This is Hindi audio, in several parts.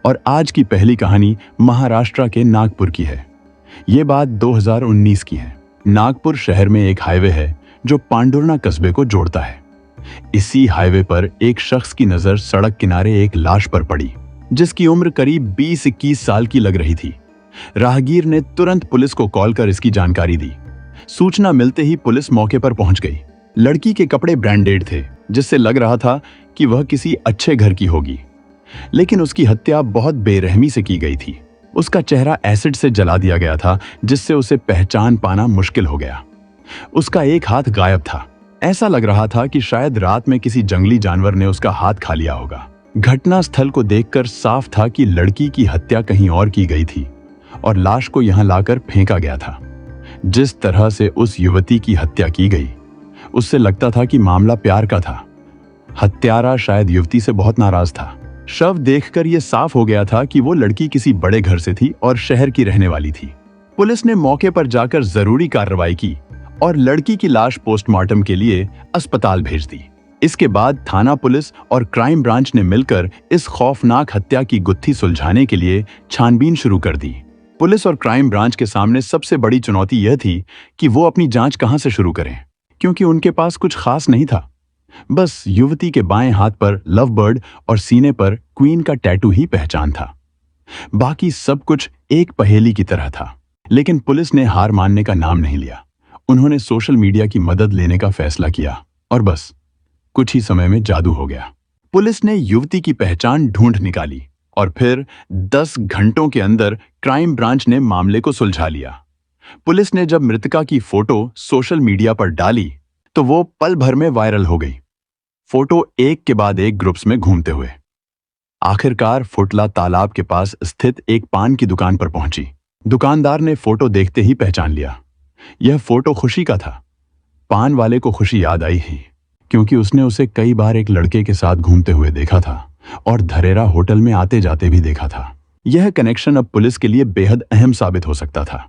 और आज की पहली कहानी महाराष्ट्र के नागपुर की है। ये बात 2019 की है। नागपुर शहर में एक हाईवे है जो पांडुर्ना कस्बे को जोड़ता है। इसी हाईवे पर एक शख्स की नजर सड़क किनारे एक लाश पर पड़ी, जिसकी उम्र करीब 20-21 साल की लग रही थी। राहगीर ने तुरंत पुलिस को कॉल कर इसकी जानकारी दी। सूचना मिलते ही पुलिस मौके पर पहुंच गई। लड़की के कपड़े ब्रांडेड थे, जिससे लग रहा था कि वह किसी अच्छे घर की होगी, लेकिन उसकी हत्या बहुत बेरहमी से की गई थी। उसका चेहरा एसिड से जला दिया गया था, जिससे उसे पहचान पाना मुश्किल हो गया। उसका एक हाथ गायब था। ऐसा लग रहा था कि शायद रात में किसी जंगली जानवर ने उसका हाथ खा लिया होगा। घटना स्थल को देखकर साफ था कि लड़की की हत्या कहीं और की गई थी और लाश को यहां लाकर फेंका गया था। जिस तरह से उस युवती की हत्या की गई, उससे लगता था कि मामला प्यार का था। हत्यारा शायद युवती से बहुत नाराज था। शव देखकर यह साफ हो गया था कि वो लड़की किसी बड़े घर से थी और शहर की रहने वाली थी। पुलिस ने मौके पर जाकर जरूरी कार्रवाई की और लड़की की लाश पोस्टमार्टम के लिए अस्पताल भेज दी। इसके बाद थाना पुलिस और क्राइम ब्रांच ने मिलकर इस खौफनाक हत्या की गुत्थी सुलझाने के लिए छानबीन शुरू कर दी। पुलिस और क्राइम ब्रांच के सामने सबसे बड़ी चुनौती यह थी कि वो अपनी जांच कहां से शुरू करें, क्योंकि उनके पास कुछ खास नहीं था। बस युवती के बाएं हाथ पर लव बर्ड और सीने पर क्वीन का टैटू ही पहचान था। बाकी सब कुछ एक पहेली की तरह था। लेकिन पुलिस ने हार मानने का नाम नहीं लिया। उन्होंने सोशल मीडिया की मदद लेने का फैसला किया और बस कुछ ही समय में जादू हो गया। पुलिस ने युवती की पहचान ढूंढ निकाली और फिर 10 घंटों के अंदर क्राइम ब्रांच ने मामले को सुलझा लिया। पुलिस ने जब मृतका की फोटो सोशल मीडिया पर डाली तो वो पल भर में वायरल हो गई। फोटो एक के बाद एक ग्रुप्स में घूमते हुए आखिरकार फुटला तालाब के पास स्थित एक पान की दुकान पर पहुंची। दुकानदार ने फोटो देखते ही पहचान लिया। यह फोटो खुशी का था। पान वाले को खुशी याद आई ही, क्योंकि उसने उसे कई बार एक लड़के के साथ घूमते हुए देखा था और धरेरा होटल में आते जाते भी देखा था। यह कनेक्शन अब पुलिस के लिए बेहद अहम साबित हो सकता था।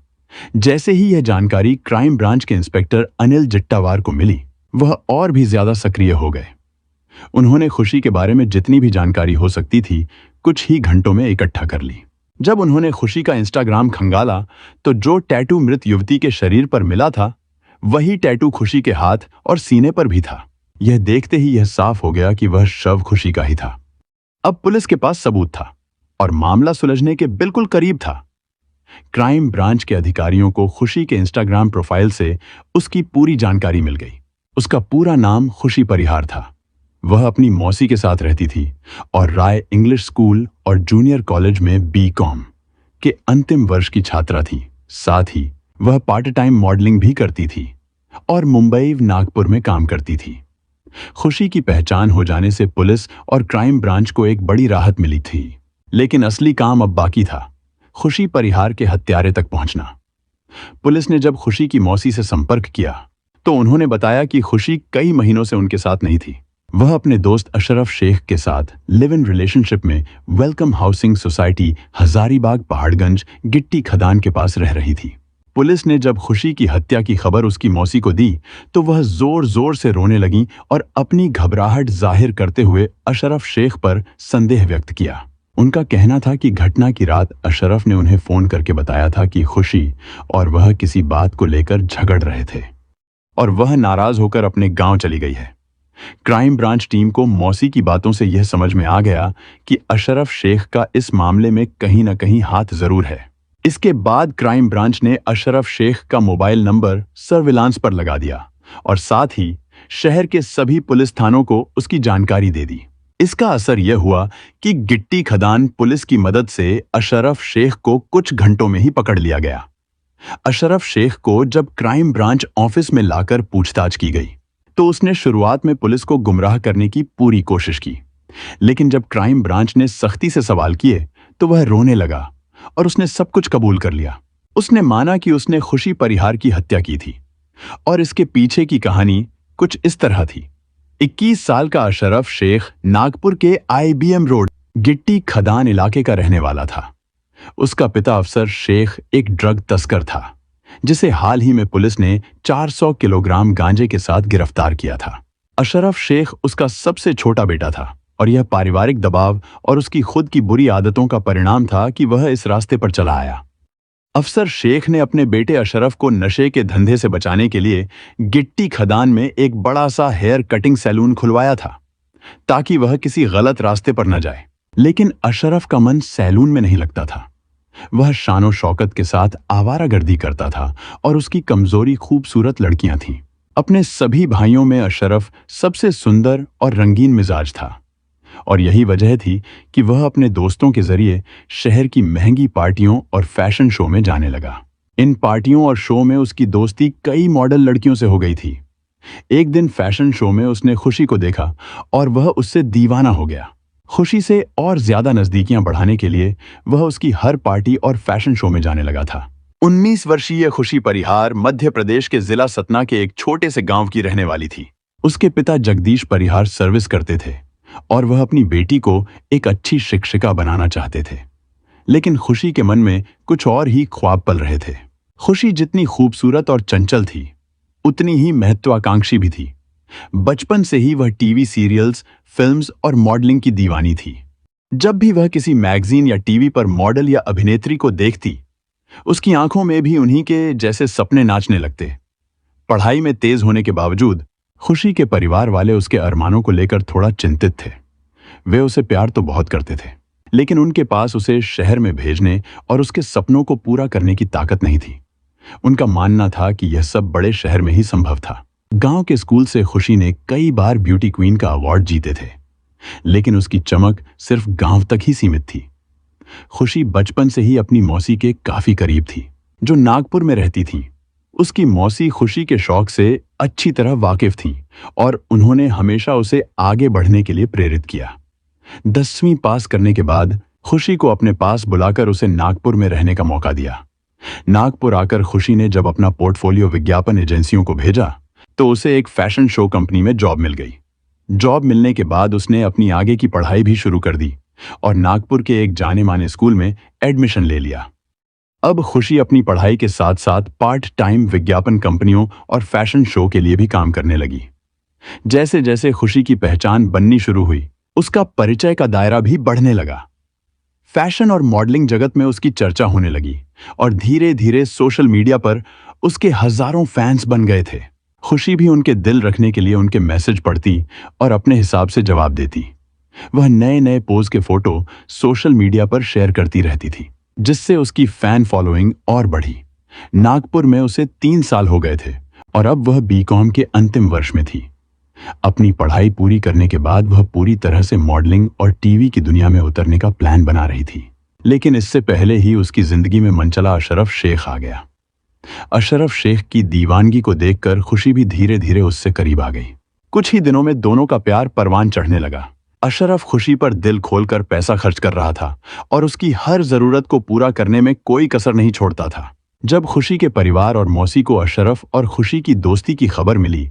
जैसे ही यह जानकारी क्राइम ब्रांच के इंस्पेक्टर अनिल जिट्टावार को मिली, वह और भी ज्यादा सक्रिय हो गए। उन्होंने खुशी के बारे में जितनी भी जानकारी हो सकती थी, कुछ ही घंटों में इकट्ठा कर ली। जब उन्होंने खुशी का इंस्टाग्राम खंगाला तो जो टैटू मृत युवती के शरीर पर मिला था, वही टैटू खुशी के हाथ और सीने पर भी था। यह देखते ही यह साफ हो गया कि वह शव खुशी का ही था। अब पुलिस के पास सबूत था और मामला सुलझने के बिल्कुल करीब था। क्राइम ब्रांच के अधिकारियों को खुशी के इंस्टाग्राम प्रोफाइल से उसकी पूरी जानकारी मिल गई। उसका पूरा नाम खुशी परिहार था। वह अपनी मौसी के साथ रहती थी और राय इंग्लिश स्कूल और जूनियर कॉलेज में बीकॉम के अंतिम वर्ष की छात्रा थी। साथ ही वह पार्ट टाइम मॉडलिंग भी करती थी और मुंबई नागपुर में काम करती थी। खुशी की पहचान हो जाने से पुलिस और क्राइम ब्रांच को एक बड़ी राहत मिली थी, लेकिन असली काम अब बाकी था, खुशी परिहार के हत्यारे तक पहुंचना। पुलिस ने जब खुशी की मौसी से संपर्क किया तो उन्होंने बताया कि खुशी कई महीनों से उनके साथ नहीं थी। वह अपने दोस्त अशरफ शेख के साथ लिव इन रिलेशनशिप में welcome housing society Hazaribagh Paharganj गिट्टी खदान के पास रह रही थी। पुलिस ने जब खुशी की हत्या की खबर उसकी मौसी को दी तो वह जोर जोर से रोने लगी और अपनी घबराहट जाहिर करते हुए अशरफ शेख पर संदेह व्यक्त किया। उनका कहना था कि घटना की रात अशरफ ने उन्हें फोन करके बताया था कि खुशी और वह किसी बात को लेकर झगड़ रहे थे और वह नाराज होकर अपने गांव चली गई है। क्राइम ब्रांच टीम को मौसी की बातों से यह समझ में आ गया कि अशरफ शेख का इस मामले में कहीं न कहीं हाथ जरूर है। इसके बाद क्राइम ब्रांच ने अशरफ शेख का मोबाइल नंबर सर्विलांस पर लगा दिया और साथ ही शहर के सभी पुलिस थानों को उसकी जानकारी दे दी। इसका असर यह हुआ कि गिट्टी खदान पुलिस की मदद से अशरफ शेख को कुछ घंटों में ही पकड़ लिया गया। अशरफ शेख को जब क्राइम ब्रांच ऑफिस में लाकर पूछताछ की गई तो उसने शुरुआत में पुलिस को गुमराह करने की पूरी कोशिश की, लेकिन जब क्राइम ब्रांच ने सख्ती से सवाल किए तो वह रोने लगा और उसने सब कुछ कबूल कर लिया। उसने माना कि उसने खुशी परिहार की हत्या की थी और इसके पीछे की कहानी कुछ इस तरह थी। 21 साल का अशरफ शेख नागपुर के IBM रोड गिट्टी खदान इलाके का रहने वाला था। उसका पिता अफसर शेख एक ड्रग तस्कर था, जिसे हाल ही में पुलिस ने 400 किलोग्राम गांजे के साथ गिरफ्तार किया था। अशरफ शेख उसका सबसे छोटा बेटा था और यह पारिवारिक दबाव और उसकी खुद की बुरी आदतों का परिणाम था कि वह इस रास्ते पर चला आया। अफसर शेख ने अपने बेटे अशरफ को नशे के धंधे से बचाने के लिए गिट्टी खदान में एक बड़ा सा हेयर कटिंग सैलून खुलवाया था, ताकि वह किसी गलत रास्ते पर न जाए। लेकिन अशरफ का मन सैलून में नहीं लगता था। वह शानो शौकत के साथ आवारागर्दी करता था और उसकी कमजोरी खूबसूरत लड़कियां थीं। अपने सभी भाइयों में अशरफ सबसे सुंदर और रंगीन मिजाज था, और यही वजह थी कि वह अपने दोस्तों के जरिए शहर की महंगी पार्टियों और फैशन शो में जाने लगा। इन पार्टियों और शो में उसकी दोस्ती कई मॉडल लड़कियों से हो गई थी। एक दिन फैशन शो में उसने खुशी को देखा और वह उससे दीवाना हो गया। खुशी से और ज्यादा नजदीकियां बढ़ाने के लिए वह उसकी हर पार्टी और फैशन शो में जाने लगा था। 19 वर्षीय खुशी परिहार मध्य प्रदेश के जिला सतना के एक छोटे से गांव की रहने वाली थी। उसके पिता जगदीश परिहार सर्विस करते थे और वह अपनी बेटी को एक अच्छी शिक्षिका बनाना चाहते थे। लेकिन खुशी के मन में कुछ और ही ख्वाब पल रहे थे। खुशी जितनी खूबसूरत और चंचल थी, उतनी ही महत्वाकांक्षी भी थी। बचपन से ही वह टीवी सीरियल्स, फिल्म्स और मॉडलिंग की दीवानी थी। जब भी वह किसी मैगजीन या टीवी पर मॉडल या अभिनेत्री को देखती, उसकी आंखों में भी उन्हीं के जैसे सपने नाचने लगते। पढ़ाई में तेज होने के बावजूद खुशी के परिवार वाले उसके अरमानों को लेकर थोड़ा चिंतित थे। वे उसे प्यार तो बहुत करते थे, लेकिन उनके पास उसे शहर में भेजने और उसके सपनों को पूरा करने की ताकत नहीं थी। उनका मानना था कि यह सब बड़े शहर में ही संभव था। गांव के स्कूल से खुशी ने कई बार ब्यूटी क्वीन का अवार्ड जीते थे, लेकिन उसकी चमक सिर्फ गांव तक ही सीमित थी। खुशी बचपन से ही अपनी मौसी के काफी करीब थी, जो नागपुर में रहती थीं। उसकी मौसी खुशी के शौक से अच्छी तरह वाकिफ थीं और उन्होंने हमेशा उसे आगे बढ़ने के लिए प्रेरित किया। 10वीं पास करने के बाद खुशी को अपने पास बुलाकर उसे नागपुर में रहने का मौका दिया। नागपुर आकर खुशी ने जब अपना पोर्टफोलियो विज्ञापन एजेंसियों को भेजा, तो उसे एक फैशन शो कंपनी में जॉब मिल गई। जॉब मिलने के बाद उसने अपनी आगे की पढ़ाई भी शुरू कर दी और नागपुर के एक जाने माने स्कूल में एडमिशन ले लिया। अब खुशी अपनी पढ़ाई के साथ साथ पार्ट टाइम विज्ञापन कंपनियों और फैशन शो के लिए भी काम करने लगी। जैसे जैसे खुशी की पहचान बननी शुरू हुई, उसका परिचय का दायरा भी बढ़ने लगा। फैशन और मॉडलिंग जगत में उसकी चर्चा होने लगी और धीरे धीरे सोशल मीडिया पर उसके हजारों फैंस बन गए थे। खुशी भी उनके दिल रखने के लिए उनके मैसेज पढ़ती और अपने हिसाब से जवाब देती। वह नए नए पोज के फोटो सोशल मीडिया पर शेयर करती रहती थी, जिससे उसकी फैन फॉलोइंग और बढ़ी। नागपुर में उसे 3 साल हो गए थे और अब वह बीकॉम के अंतिम वर्ष में थी। अपनी पढ़ाई पूरी करने के बाद वह पूरी तरह से मॉडलिंग और टीवी की दुनिया में उतरने का प्लान बना रही थी। लेकिन इससे पहले ही उसकी जिंदगी में मनचला अशरफ शेख आ गया। अशरफ शेख की दीवानगी को देखकर खुशी भी धीरे धीरे उससे करीब आ गई। कुछ ही दिनों में दोनों का प्यार परवान चढ़ने लगा। अशरफ खुशी पर दिल खोलकर पैसा खर्च कर रहा था और उसकी हर जरूरत को पूरा करने में कोई कसर नहीं छोड़ता था। जब खुशी के परिवार और मौसी को अशरफ और खुशी की दोस्ती की खबर मिली,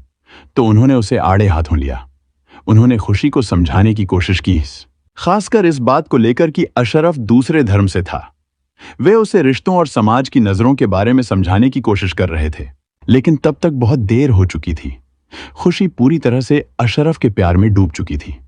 तो उन्होंने उसे आड़े हाथों लिया। उन्होंने खुशी को समझाने की कोशिश की, खासकर इस बात को लेकर कि अशरफ दूसरे धर्म से था। वे उसे रिश्तों और समाज की नजरों के बारे में समझाने की कोशिश कर रहे थे, लेकिन तब तक बहुत देर हो चुकी थी। खुशी पूरी तरह से अशरफ के प्यार में डूब चुकी थी।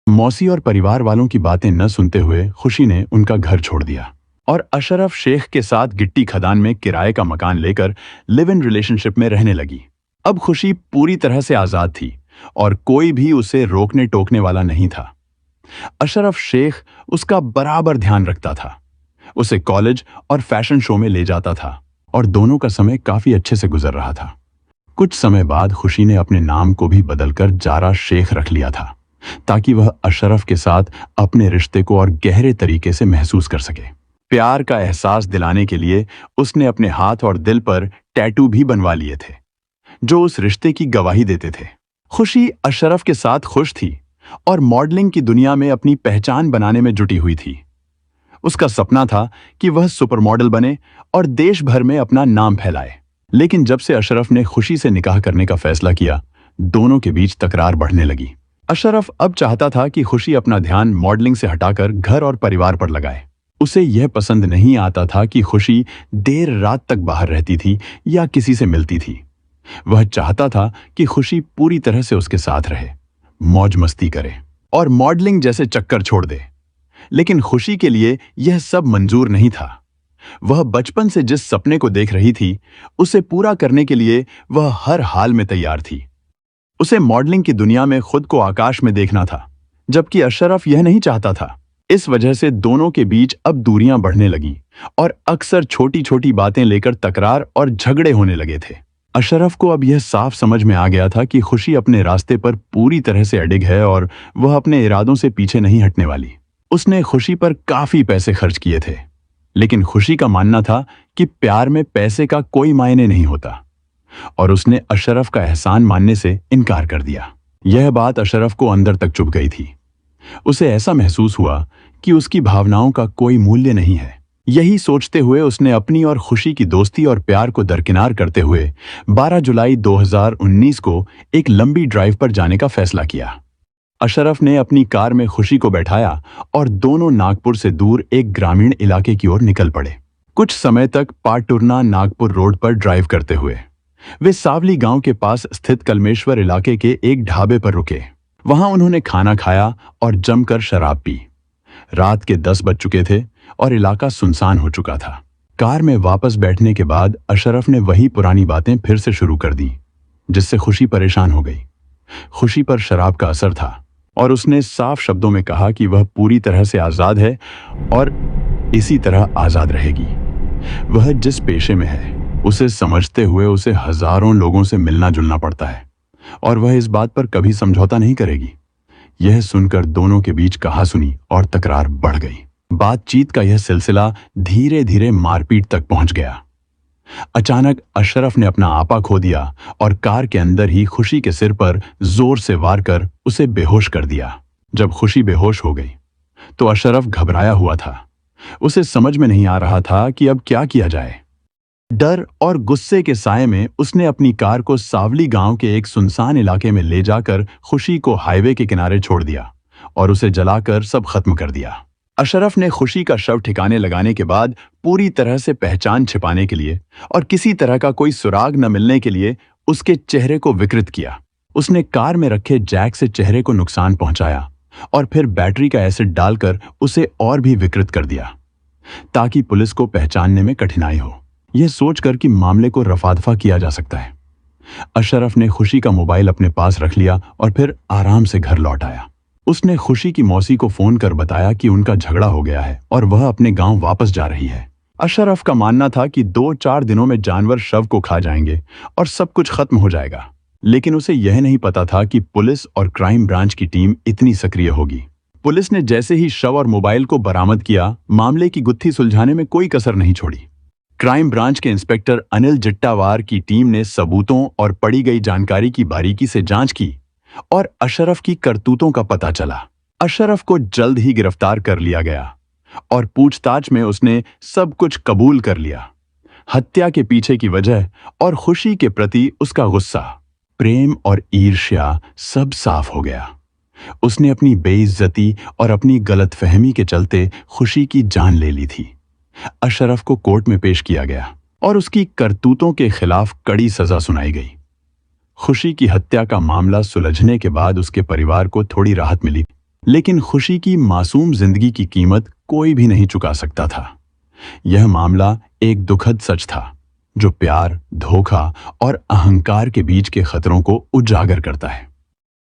मौसी और परिवार वालों की बातें न सुनते हुए खुशी ने उनका घर छोड़ दिया और अशरफ शेख के साथ गिट्टी खदान में किराए का मकान लेकर लिव इन रिलेशनशिप में रहने लगी। अब खुशी पूरी तरह से आजाद थी और कोई भी उसे रोकने टोकने वाला नहीं था। अशरफ शेख उसका बराबर ध्यान रखता था, उसे कॉलेज और फैशन शो में ले जाता था और दोनों का समय काफी अच्छे से गुजर रहा था। कुछ समय बाद खुशी ने अपने नाम को भी बदलकर जारा शेख रख लिया था, ताकि वह अशरफ के साथ अपने रिश्ते को और गहरे तरीके से महसूस कर सके। प्यार का एहसास दिलाने के लिए उसने अपने हाथ और दिल पर टैटू भी बनवा लिए थे, जो उस रिश्ते की गवाही देते थे। खुशी अशरफ के साथ खुश थी और मॉडलिंग की दुनिया में अपनी पहचान बनाने में जुटी हुई थी। उसका सपना था कि वह सुपर मॉडल बने और देश भर में अपना नाम फैलाए। लेकिन जब से अशरफ ने खुशी से निकाह करने का फैसला किया, दोनों के बीच तकरार बढ़ने लगी। अशरफ अब चाहता था कि खुशी अपना ध्यान मॉडलिंग से हटाकर घर और परिवार पर लगाए। उसे यह पसंद नहीं आता था कि खुशी देर रात तक बाहर रहती थी या किसी से मिलती थी। वह चाहता था कि खुशी पूरी तरह से उसके साथ रहे, मौज मस्ती करे और मॉडलिंग जैसे चक्कर छोड़ दे। लेकिन खुशी के लिए यह सब मंजूर नहीं था। वह बचपन से जिस सपने को देख रही थी, उसे पूरा करने के लिए वह हर हाल में तैयार थी। उसे मॉडलिंग की दुनिया में खुद को आकाश में देखना था, जबकि अशरफ यह नहीं चाहता था। इस वजह से दोनों के बीच अब दूरियां बढ़ने लगी और अक्सर छोटी छोटी बातें लेकर तकरार और झगड़े होने लगे थे। अशरफ को अब यह साफ समझ में आ गया था कि खुशी अपने रास्ते पर पूरी तरह से अडिग है और वह अपने इरादों से पीछे नहीं हटने वाली। उसने खुशी पर काफी पैसे खर्च किए थे, लेकिन खुशी का मानना था कि प्यार में पैसे का कोई मायने नहीं होता, और उसने अशरफ का एहसान मानने से इनकार कर दिया। यह बात अशरफ को अंदर तक चुभ गई थी। उसे ऐसा महसूस हुआ कि उसकी भावनाओं का कोई मूल्य नहीं है। यही सोचते हुए उसने अपनी और खुशी की दोस्ती और प्यार को दरकिनार करते हुए 12 जुलाई 2019 को एक लंबी ड्राइव पर जाने का फैसला किया। अशरफ ने अपनी कार में खुशी को बैठाया और दोनों नागपुर से दूर एक ग्रामीण इलाके की ओर निकल पड़े। कुछ समय तक पाटुरना नागपुर रोड पर ड्राइव करते हुए वे सावली गांव के पास स्थित कलमेश्वर इलाके के एक ढाबे पर रुके। वहां उन्होंने खाना खाया और जमकर शराब पी। रात के 10 बज चुके थे और इलाका सुनसान हो चुका था। कार में वापस बैठने के बाद अशरफ ने वही पुरानी बातें फिर से शुरू कर दी, जिससे खुशी परेशान हो गई। खुशी पर शराब का असर था और उसने साफ शब्दों में कहा कि वह पूरी तरह से आजाद है और इसी तरह आजाद रहेगी। वह जिस पेशे में है उसे समझते हुए उसे हजारों लोगों से मिलना जुलना पड़ता है और वह इस बात पर कभी समझौता नहीं करेगी। यह सुनकर दोनों के बीच कहासुनी और तकरार बढ़ गई। बातचीत का यह सिलसिला धीरे धीरे मारपीट तक पहुंच गया। अचानक अशरफ ने अपना आपा खो दिया और कार के अंदर ही खुशी के सिर पर जोर से वार कर उसे बेहोश कर दिया। जब खुशी बेहोश हो गई तो अशरफ घबराया हुआ था। उसे समझ में नहीं आ रहा था कि अब क्या किया जाए। डर और गुस्से के साए में उसने अपनी कार को सावली गांव के एक सुनसान इलाके में ले जाकर खुशी को हाईवे के किनारे छोड़ दिया और उसे जलाकर सब खत्म कर दिया। अशरफ ने खुशी का शव ठिकाने लगाने के बाद पूरी तरह से पहचान छिपाने के लिए और किसी तरह का कोई सुराग न मिलने के लिए उसके चेहरे को विकृत किया। उसने कार में रखे जैक से चेहरे को नुकसान पहुंचाया और फिर बैटरी का एसिड डालकर उसे और भी विकृत कर दिया, ताकि पुलिस को पहचानने में कठिनाई हो। यह सोचकर कि मामले को रफा-दफा किया जा सकता है, अशरफ ने खुशी का मोबाइल अपने पास रख लिया और फिर आराम से घर लौट आया। उसने खुशी की मौसी को फोन कर बताया कि उनका झगड़ा हो गया है और वह अपने गांव वापस जा रही है। अशरफ का मानना था कि 2-4 दिनों में जानवर शव को खा जाएंगे और सब कुछ खत्म हो जाएगा, लेकिन उसे यह नहीं पता था कि पुलिस और क्राइम ब्रांच की टीम इतनी सक्रिय होगी। पुलिस ने जैसे ही शव और मोबाइल को बरामद किया, मामले की गुत्थी सुलझाने में कोई कसर नहीं छोड़ी। क्राइम ब्रांच के इंस्पेक्टर अनिल जिट्टावार की टीम ने सबूतों और पड़ी गई जानकारी की बारीकी से जांच की और अशरफ की करतूतों का पता चला। अशरफ को जल्द ही गिरफ्तार कर लिया गया और पूछताछ में उसने सब कुछ कबूल कर लिया। हत्या के पीछे की वजह और खुशी के प्रति उसका गुस्सा, प्रेम और ईर्ष्या सब साफ हो गया। उसने अपनी बेइज्जती और अपनी गलतफहमी के चलते खुशी की जान ले ली थी। अशरफ को कोर्ट में पेश किया गया और उसकी करतूतों के खिलाफ कड़ी सजा सुनाई गई। खुशी की हत्या का मामला सुलझने के बाद उसके परिवार को थोड़ी राहत मिली, लेकिन खुशी की मासूम जिंदगी की कीमत कोई भी नहीं चुका सकता था। यह मामला एक दुखद सच था जो प्यार, धोखा और अहंकार के बीच के खतरों को उजागर करता है।